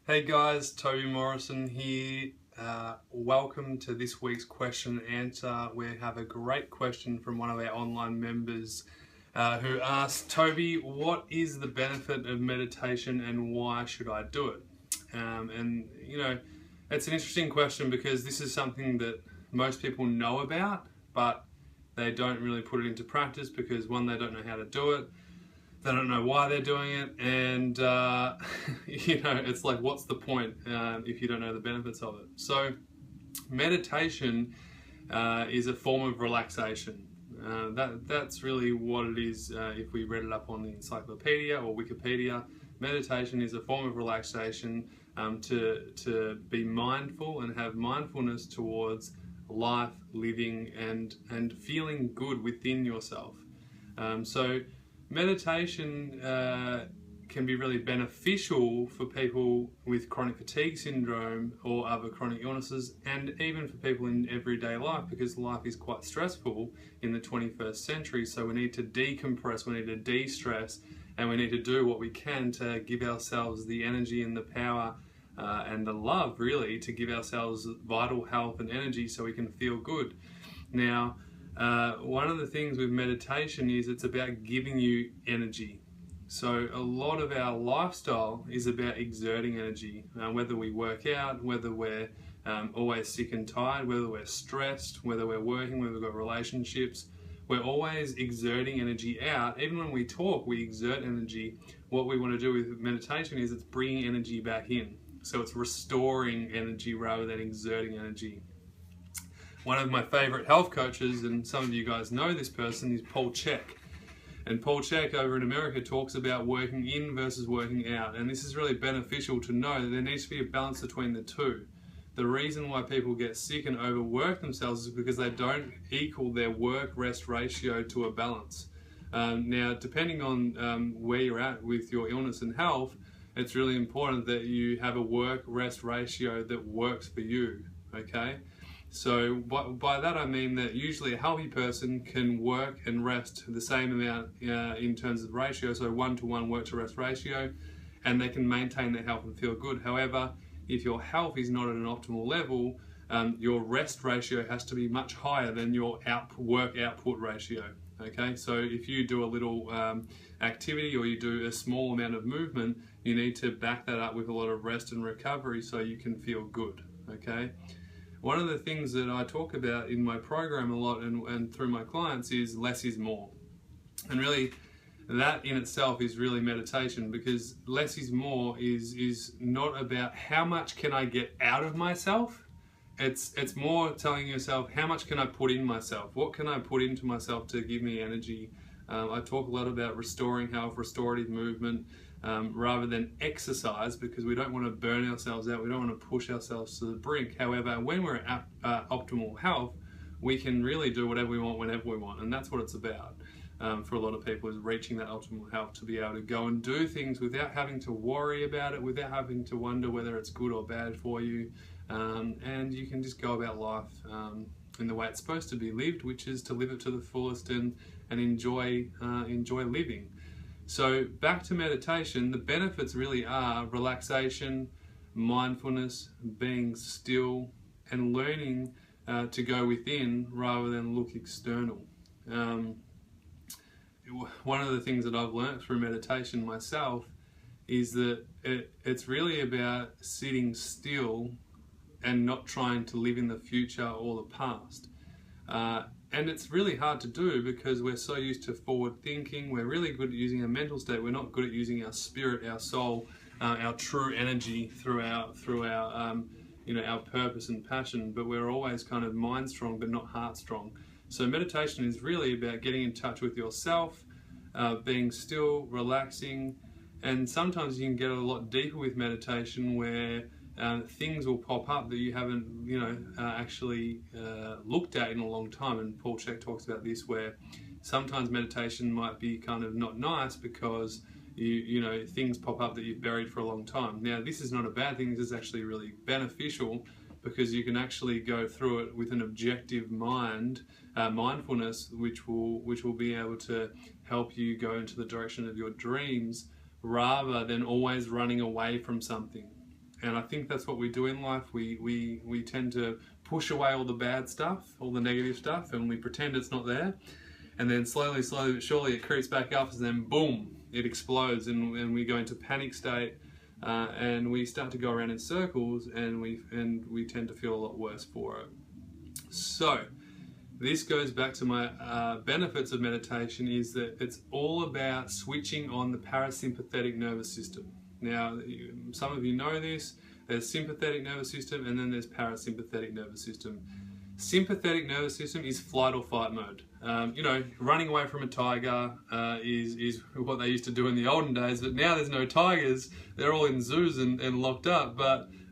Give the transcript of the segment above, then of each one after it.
Hey guys, Toby Morrison here. Welcome to this week's question and answer. We have a great question from one of our online members who asked, Toby, what is the benefit of meditation and why should I do it? It's an interesting question because this is something that most people know about, but they don't really put it into practice because one, they don't know how to do it. They don't know why they're doing it, and it's like, what's the point if you don't know the benefits of it? So meditation is a form of relaxation. That's really what it is. If we read it up on the encyclopedia or Wikipedia, meditation is a form of relaxation to be mindful and have mindfulness towards life, living, and feeling good within yourself. Meditation can be really beneficial for people with chronic fatigue syndrome or other chronic illnesses, and even for people in everyday life, because life is quite stressful in the 21st century. So we need to decompress, we need to de-stress, and we need to do what we can to give ourselves the energy and the power and the love, really, to give ourselves vital health and energy so we can feel good. Now, one of the things with meditation is it's about giving you energy. So a lot of our lifestyle is about exerting energy, whether we work out, whether we're always sick and tired, whether we're stressed, whether we're working, whether we've got relationships. We're always exerting energy out. Even when we talk, we exert energy. What we want to do with meditation is it's bringing energy back in. So it's restoring energy rather than exerting energy. One of my favorite health coaches, and some of you guys know this person, is Paul Chek. And Paul Chek over in America talks about working in versus working out. And this is really beneficial to know that there needs to be a balance between the two. The reason why people get sick and overwork themselves is because they don't equal their work-rest ratio to a balance. Now, depending on where you're at with your illness and health, it's really important that you have a work-rest ratio that works for you, okay? So by that I mean that usually a healthy person can work and rest the same amount in terms of ratio, so 1-to-1 work-to-rest ratio, and they can maintain their health and feel good. However, if your health is not at an optimal level, your rest ratio has to be much higher than your work output ratio. Okay, so if you do a little activity or you do a small amount of movement, you need to back that up with a lot of rest and recovery so you can feel good. Okay. One of the things that I talk about in my program a lot and through my clients is less is more. And really, that in itself is really meditation, because less is more is not about how much can I get out of myself. It's more telling yourself, how much can I put in myself? What can I put into myself to give me energy? I talk a lot about restoring health, restorative movement, rather than exercise, because we don't want to burn ourselves out, we don't want to push ourselves to the brink. However, when we're at optimal health, we can really do whatever we want whenever we want, and that's what it's about for a lot of people, is reaching that optimal health, to be able to go and do things without having to worry about it, without having to wonder whether it's good or bad for you, and you can just go about life in the way it's supposed to be lived, which is to live it to the fullest and enjoy living. So back to meditation, the benefits really are relaxation, mindfulness, being still, and learning to go within rather than look external. One of the things that I've learned through meditation myself is that it's really about sitting still and not trying to live in the future or the past. And it's really hard to do because we're so used to forward thinking. We're really good at using our mental state. We're not good at using our spirit, our soul, our true energy through our our purpose and passion. But we're always kind of mind strong, but not heart strong. So meditation is really about getting in touch with yourself, being still, relaxing, and sometimes you can get a lot deeper with meditation where things will pop up that you haven't, actually looked at in a long time. And Paul Chek talks about this, where sometimes meditation might be kind of not nice because things pop up that you've buried for a long time. Now, this is not a bad thing. This is actually really beneficial because you can actually go through it with an objective mind, mindfulness, which will be able to help you go into the direction of your dreams rather than always running away from something. And I think that's what we do in life. We tend to push away all the bad stuff, all the negative stuff, and we pretend it's not there. And then slowly but surely it creeps back up, and then boom, it explodes, and we go into panic state, and we start to go around in circles, and we tend to feel a lot worse for it. So this goes back to my benefits of meditation, is that it's all about switching on the parasympathetic nervous system. Now, some of you know this. There's sympathetic nervous system, and then there's parasympathetic nervous system. Sympathetic nervous system is flight or fight mode. You know, running away from a tiger is what they used to do in the olden days, but now there's no tigers. They're all in zoos and locked up,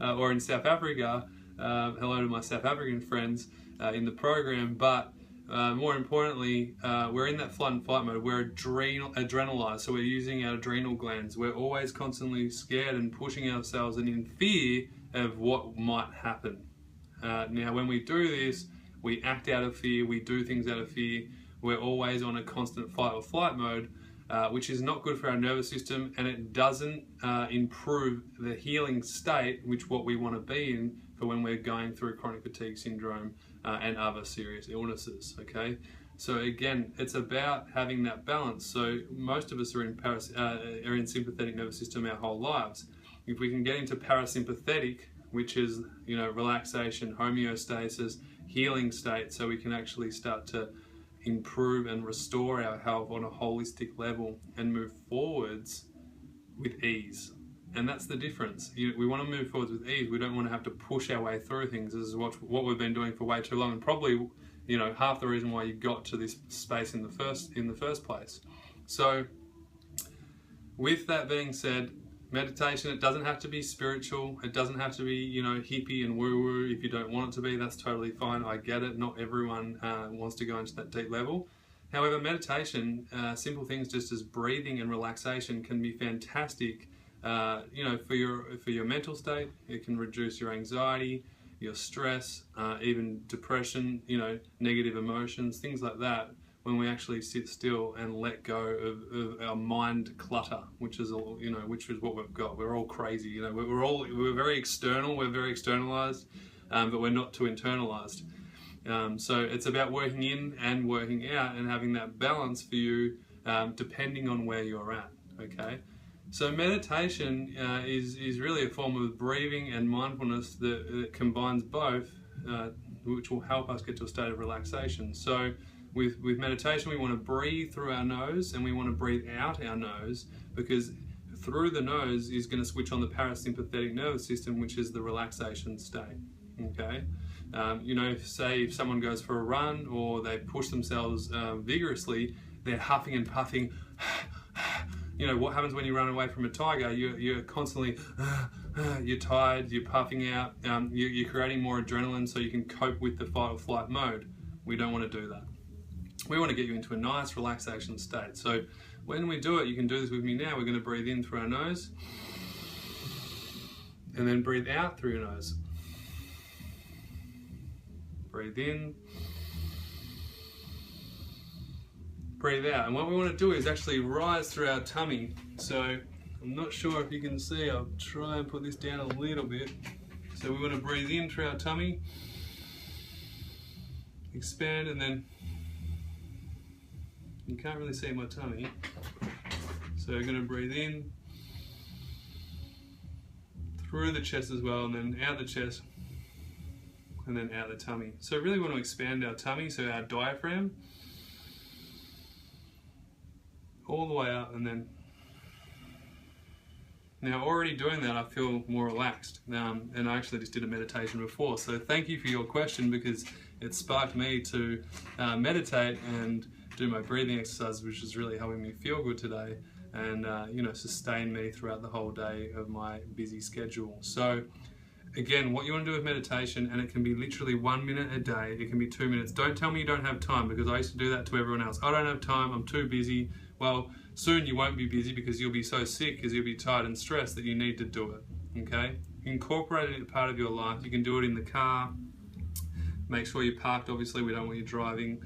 or in South Africa. Hello to my South African friends in the program, but more importantly, we're in that flight and fight mode. We're adrenalized, so we're using our adrenal glands. We're always constantly scared and pushing ourselves and in fear of what might happen. Now, when we do this, we act out of fear, we do things out of fear. We're always on a constant fight or flight mode, which is not good for our nervous system, and it doesn't improve the healing state, which what we want to be in for when we're going through chronic fatigue syndrome and other serious illnesses, okay? So again, it's about having that balance. So most of us are in sympathetic nervous system our whole lives. If we can get into parasympathetic, which is, you know, relaxation, homeostasis, healing state, so we can actually start to improve and restore our health on a holistic level and move forwards with ease. And that's the difference. We want to move forwards with ease. We don't want to have to push our way through things. This is what we've been doing for way too long, and probably, you know, half the reason why you got to this space in the first place. So with that being said, meditation, it doesn't have to be spiritual. It doesn't have to be, you know, hippie and woo-woo. If you don't want it to be, that's totally fine. I get it. Not everyone wants to go into that deep level. However, meditation, simple things just as breathing and relaxation can be fantastic. You know, for your mental state. It can reduce your anxiety, your stress, even depression, you know, negative emotions, things like that. When we actually sit still and let go of our mind clutter, which is all, you know, which is what we've got. We're all crazy, you know. We're very external. We're very externalized, but we're not too internalized. So it's about working in and working out and having that balance for you, depending on where you're at. Okay. So meditation is really a form of breathing and mindfulness that combines both, which will help us get to a state of relaxation. So with meditation, we want to breathe through our nose and we want to breathe out our nose, because through the nose is going to switch on the parasympathetic nervous system, which is the relaxation state. Okay, you know, say if someone goes for a run or they push themselves vigorously, they're huffing and puffing. You know, what happens when you run away from a tiger? You're constantly, you're tired, you're puffing out, you're creating more adrenaline so you can cope with the fight or flight mode. We don't want to do that. We want to get you into a nice relaxation state. So when we do it, you can do this with me now. We're going to breathe in through our nose and then breathe out through your nose. Breathe in. Breathe out, and what we want to do is actually rise through our tummy. So I'm not sure if you can see, I'll try and put this down a little bit. So we want to breathe in through our tummy, expand, and then you can't really see my tummy, so we're going to breathe in through the chest as well, and then out the chest, and then out the tummy. So we really want to expand our tummy, so our diaphragm, all the way out, and then now already doing that I feel more relaxed, and I actually just did a meditation before, so thank you for your question, because it sparked me to meditate and do my breathing exercise, which is really helping me feel good today and you know, sustain me throughout the whole day of my busy schedule. So again, what you want to do with meditation, and it can be literally 1 minute a day, it can be 2 minutes. Don't tell me you don't have time, because I used to do that to everyone else. I don't have time, I'm too busy. Well, soon you won't be busy, because you'll be so sick, because you'll be tired and stressed that you need to do it, okay? Incorporate it as part of your life. You can do it in the car. Make sure you're parked, obviously, we don't want you driving.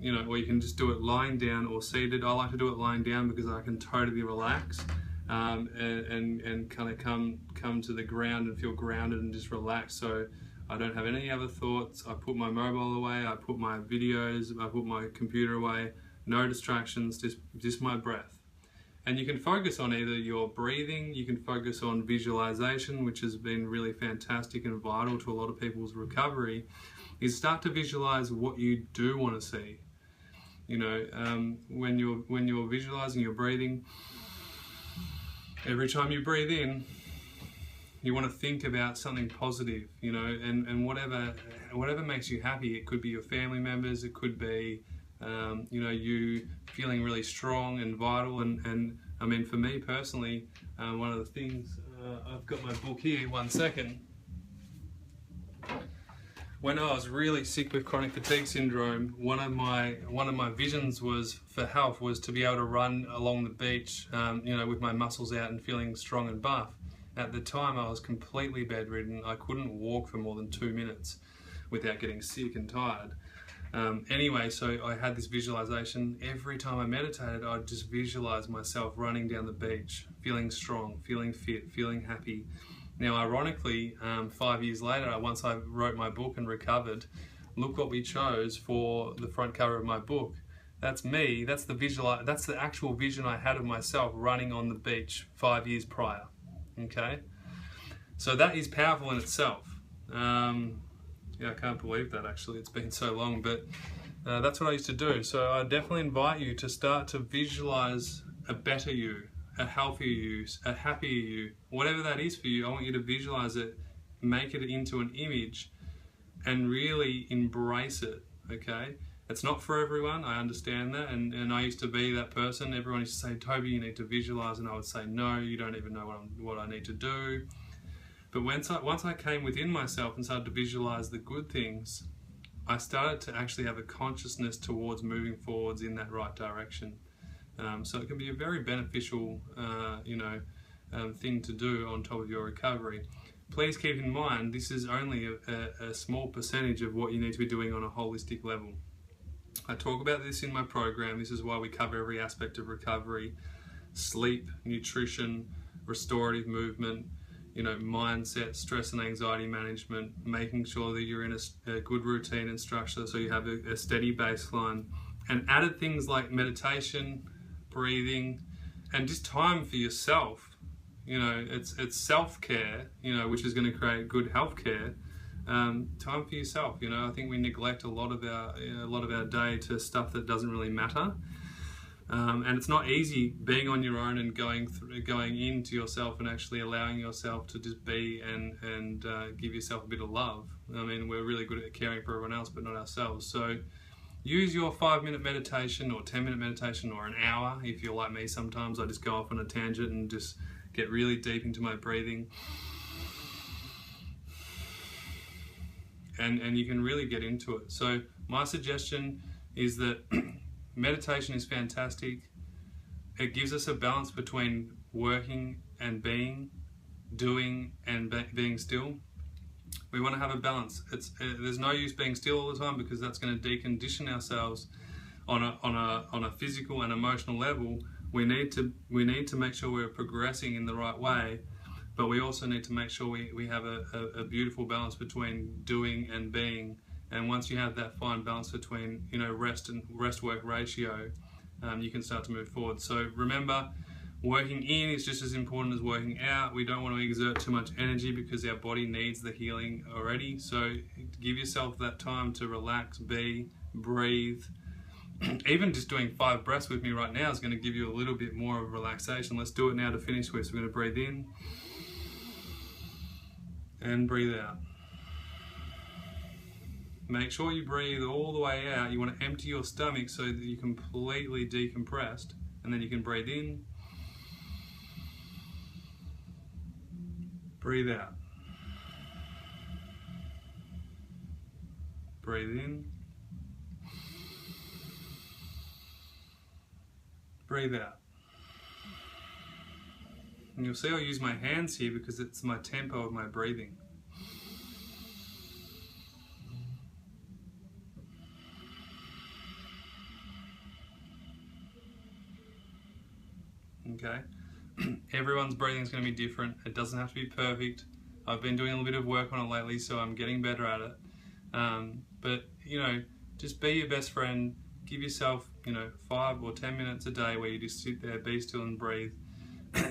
You know, or you can just do it lying down or seated. I like to do it lying down because I can totally relax. and kind of come to the ground and feel grounded and just relaxed. So I don't have any other thoughts. I put my mobile away, I put my videos, I put my computer away, no distractions, just my breath. And you can focus on either your breathing, you can focus on visualization, which has been really fantastic and vital to a lot of people's recovery, is start to visualize what you do want to see. You know, when you're visualizing your breathing, every time you breathe in, you want to think about something positive, you know, and whatever makes you happy. It could be your family members, it could be you know, you feeling really strong and vital. And I mean, for me personally, one of the things, I've got my book here, one second. When I was really sick with chronic fatigue syndrome, one of my visions was for health was to be able to run along the beach, you know, with my muscles out and feeling strong and buff. At the time, I was completely bedridden. I couldn't walk for more than 2 minutes without getting sick and tired. Anyway, so I had this visualization. Every time I meditated, I'd just visualize myself running down the beach, feeling strong, feeling fit, feeling happy. Now, ironically, 5 years later, once I wrote my book and recovered, look what we chose for the front cover of my book. That's me. That's the actual vision I had of myself running on the beach 5 years prior. Okay, so that is powerful in itself. Yeah, I can't believe that actually. It's been so long, but that's what I used to do. So I definitely invite you to start to visualize a better you, a healthier you, a happier you, whatever that is for you. I want you to visualize it, make it into an image, and really embrace it. Okay, it's not for everyone. I understand that, and I used to be that person. Everyone used to say, "Toby, you need to visualize," and I would say, "No, you don't even know what I need to do." But once I came within myself and started to visualize the good things, I started to actually have a consciousness towards moving forwards in that right direction. So it can be a very beneficial, you know, thing to do on top of your recovery. Please keep in mind, this is only a small percentage of what you need to be doing on a holistic level. I talk about this in my program. This is why we cover every aspect of recovery: sleep, nutrition, restorative movement, you know, mindset, stress and anxiety management, making sure that you're in a good routine and structure so you have a steady baseline, and added things like meditation, breathing, and just time for yourself. You know, it's self-care, you know, which is going to create good healthcare. Time for yourself. You know, I think we neglect a lot of our day to stuff that doesn't really matter. And it's not easy being on your own and going into yourself and actually allowing yourself to just be and give yourself a bit of love. I mean, we're really good at caring for everyone else, but not ourselves. So use your 5-minute meditation or 10-minute meditation or an hour. If you're like me, sometimes I just go off on a tangent and just get really deep into my breathing. And you can really get into it. So my suggestion is that meditation is fantastic. It gives us a balance between working and being, doing and being still. We want to have a balance. There's no use being still all the time, because that's going to decondition ourselves on a physical and emotional level. We need to make sure we're progressing in the right way, but we also need to make sure we have a beautiful balance between doing and being. And once you have that fine balance between, you know, rest-work ratio, you can start to move forward. So remember, working in is just as important as working out. We don't want to exert too much energy because our body needs the healing already. So give yourself that time to relax, breathe. Even just doing 5 breaths with me right now is going to give you a little bit more of relaxation. Let's do it now to finish with. So we're going to breathe in and breathe out. Make sure you breathe all the way out. You want to empty your stomach so that you're completely decompressed, and then you can breathe in, breathe out, breathe in, breathe out. And you'll see I'll use my hands here because it's my tempo of my breathing. Okay, Everyone's breathing is going to be different. It doesn't have to be perfect. I've been doing a little bit of work on it lately, so I'm getting better at it. But just be your best friend. Give yourself 5 or 10 minutes a day where you just sit there, be still and breathe.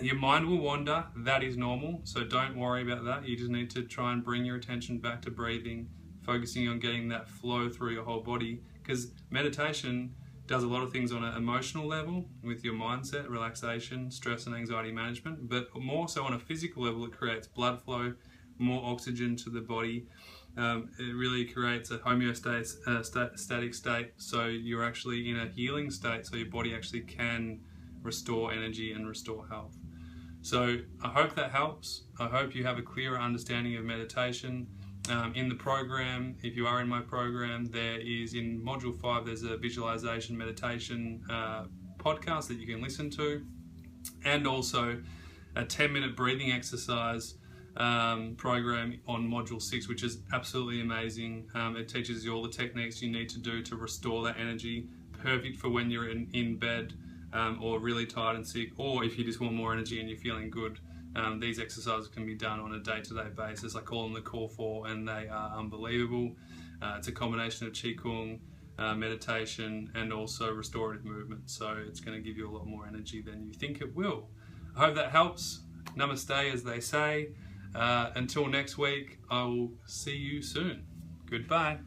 Your mind will wander. That is normal, so don't worry about that. You just need to try and bring your attention back to breathing, focusing on getting that flow through your whole body, because meditation does a lot of things on an emotional level with your mindset, relaxation, stress and anxiety management, but more so on a physical level. It creates blood flow, more oxygen to the body. It really creates a homeostatic state, so you're actually in a healing state, so your body actually can restore energy and restore health. So I hope that helps. I hope you have a clearer understanding of meditation. In the program, if you are in my program, there is in Module 5, there's a visualization meditation podcast that you can listen to, and also a 10-minute breathing exercise program on Module 6, which is absolutely amazing. It teaches you all the techniques you need to do to restore that energy, perfect for when you're in bed or really tired and sick, or if you just want more energy and you're feeling good. These exercises can be done on a day-to-day basis. I call them the Core 4, and they are unbelievable. It's a combination of Qigong, meditation, and also restorative movement, so it's going to give you a lot more energy than you think it will. I hope that helps. Namaste, as they say. Until next week, I will see you soon. Goodbye.